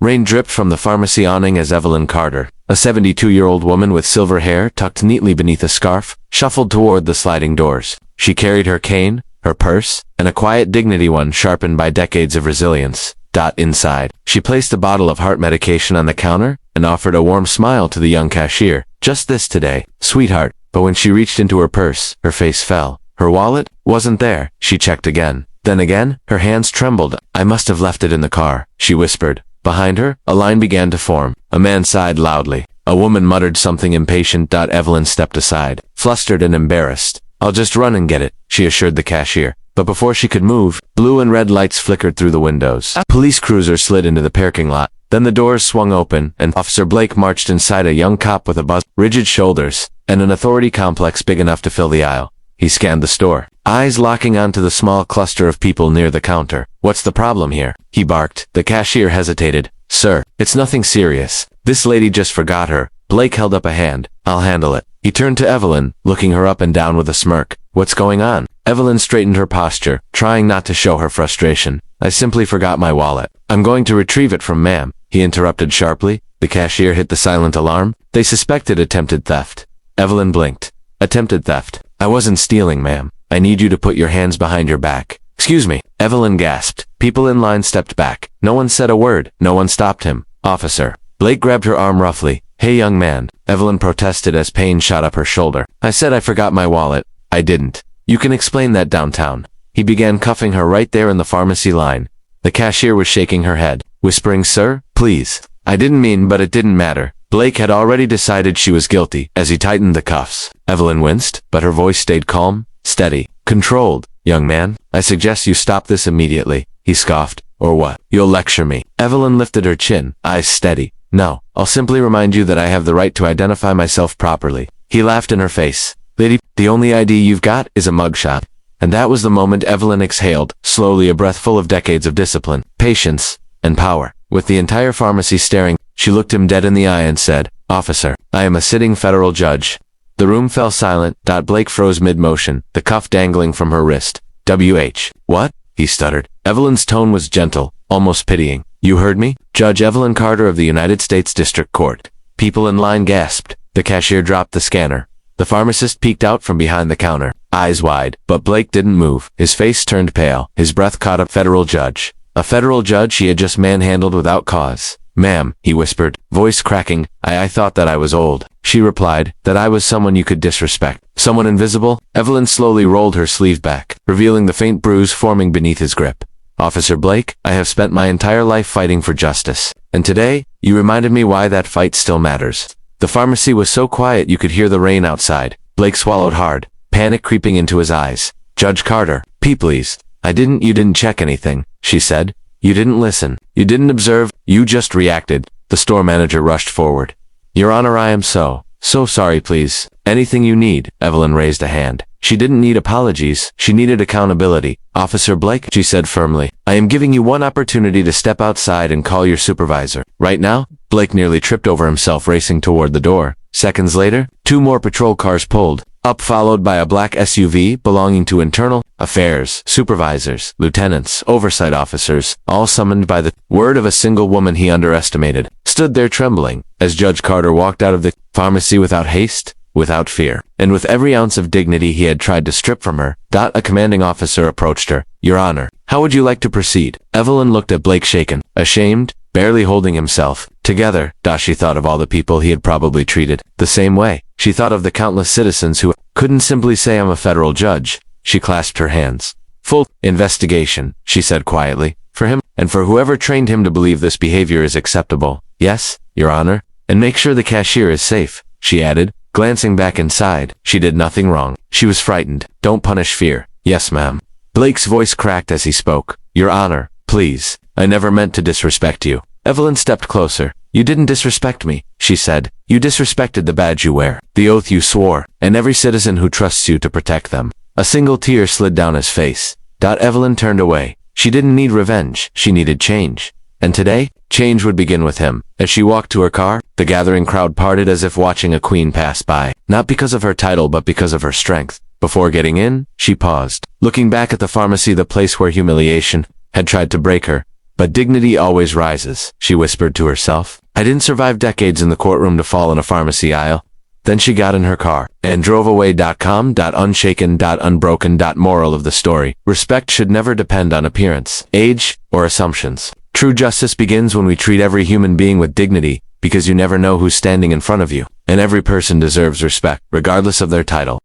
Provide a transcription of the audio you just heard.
Rain dripped from the pharmacy awning as Evelyn Carter, a 72-year-old woman with silver hair tucked neatly beneath a scarf, shuffled toward the sliding doors. She carried her cane, her purse, and a quiet dignity one sharpened by decades of resilience. Inside, she placed a bottle of heart medication on the counter and offered a warm smile to the young cashier. Just this today, sweetheart. But when she reached into her purse, her face fell. Her wallet wasn't there. She checked again. Then again, her hands trembled. I must have left it in the car, she whispered. Behind her, a line began to form. A man sighed loudly. A woman muttered something impatient. Evelyn stepped aside, flustered and embarrassed. I'll just run and get it, she assured the cashier. But before she could move, blue and red lights flickered through the windows. A police cruiser slid into the parking lot. Then the doors swung open, and Officer Blake marched inside, a young cop with rigid shoulders, and an authority complex big enough to fill the aisle. He scanned the store, eyes locking onto the small cluster of people near the counter. What's the problem here? He barked. The cashier hesitated. Sir, it's nothing serious. This lady just forgot her. Blake held up a hand. I'll handle it. He turned to Evelyn, looking her up and down with a smirk. What's going on? Evelyn straightened her posture, trying not to show her frustration. I simply forgot my wallet. I'm going to retrieve it from ma'am, he interrupted sharply. The cashier hit the silent alarm. They suspected attempted theft. Evelyn blinked. Attempted theft. I wasn't stealing, ma'am. I need you to put your hands behind your back. Excuse me. Evelyn gasped. People in line stepped back. No one said a word. No one stopped him. Officer. Blake grabbed her arm roughly. Hey, young man. Evelyn protested as pain shot up her shoulder. I said I forgot my wallet. I didn't. You can explain that downtown. He began cuffing her right there in the pharmacy line. The cashier was shaking her head, whispering, Sir, please. I didn't mean, but it didn't matter. Blake had already decided she was guilty as he tightened the cuffs. Evelyn winced, but her voice stayed calm, steady, controlled. Young man, I suggest you stop this immediately, he scoffed. Or what? You'll lecture me. Evelyn lifted her chin, eyes steady. No, I'll simply remind you that I have the right to identify myself properly. He laughed in her face. Lady, the only ID you've got is a mugshot. And that was the moment Evelyn exhaled, slowly, a breath full of decades of discipline, patience, and power. With the entire pharmacy staring, she looked him dead in the eye and said, Officer, I am a sitting federal judge. The room fell silent. Blake froze mid-motion, the cuff dangling from her wrist. W.H. What? He stuttered. Evelyn's tone was gentle, almost pitying. You heard me? Judge Evelyn Carter of the United States District Court. People in line gasped. The cashier dropped the scanner. The pharmacist peeked out from behind the counter, eyes wide, but Blake didn't move. His face turned pale. His breath caught up. Federal judge. A federal judge he had just manhandled without cause. Ma'am, he whispered, voice cracking. I thought that I was old. She replied, that I was someone you could disrespect. Someone invisible? Evelyn slowly rolled her sleeve back, revealing the faint bruise forming beneath his grip. Officer Blake, I have spent my entire life fighting for justice. And today, you reminded me why that fight still matters. The pharmacy was so quiet you could hear the rain outside. Blake swallowed hard, panic creeping into his eyes. Judge Carter, please. You didn't check anything, she said. You didn't listen. You didn't observe. You just reacted. The store manager rushed forward. Your Honor, I am so sorry, please. Anything you need. Evelyn raised a hand. She didn't need apologies. She needed accountability. Officer Blake, she said firmly, I am giving you one opportunity to step outside and call your supervisor. Right now? Blake nearly tripped over himself racing toward the door. Seconds later, 2 more patrol cars pulled up, followed by a black SUV belonging to internal affairs, supervisors, lieutenants, oversight officers, all summoned by the word of a single woman he underestimated, stood there trembling as Judge Carter walked out of the pharmacy without haste, without fear, and with every ounce of dignity he had tried to strip from her. A commanding officer approached her. Your Honor, how would you like to proceed? Evelyn looked at Blake shaken, ashamed, barely holding himself together. She thought of all the people he had probably treated the same way. She thought of the countless citizens who couldn't simply say I'm a federal judge. She clasped her hands. Full investigation, she said quietly, for him, and for whoever trained him to believe this behavior is acceptable. Yes, Your Honor. And make sure the cashier is safe, she added, glancing back inside. She did nothing wrong. She was frightened. Don't punish fear. Yes, ma'am. Blake's voice cracked as he spoke. Your Honor, please. I never meant to disrespect you. Evelyn stepped closer. You didn't disrespect me, she said. You disrespected the badge you wear, the oath you swore, and every citizen who trusts you to protect them. A single tear slid down his face. Evelyn turned away. She didn't need revenge. She needed change. And today, change would begin with him. As she walked to her car, the gathering crowd parted as if watching a queen pass by. Not because of her title, but because of her strength. Before getting in, she paused, looking back at the pharmacy, the place where humiliation had tried to break her. But dignity always rises, she whispered to herself. I didn't survive decades in the courtroom to fall in a pharmacy aisle. Then she got in her car and drove away. Calm, unshaken, unbroken. Moral of the story: respect should never depend on appearance, age, or assumptions. True justice begins when we treat every human being with dignity, because you never know who's standing in front of you, and every person deserves respect, regardless of their title.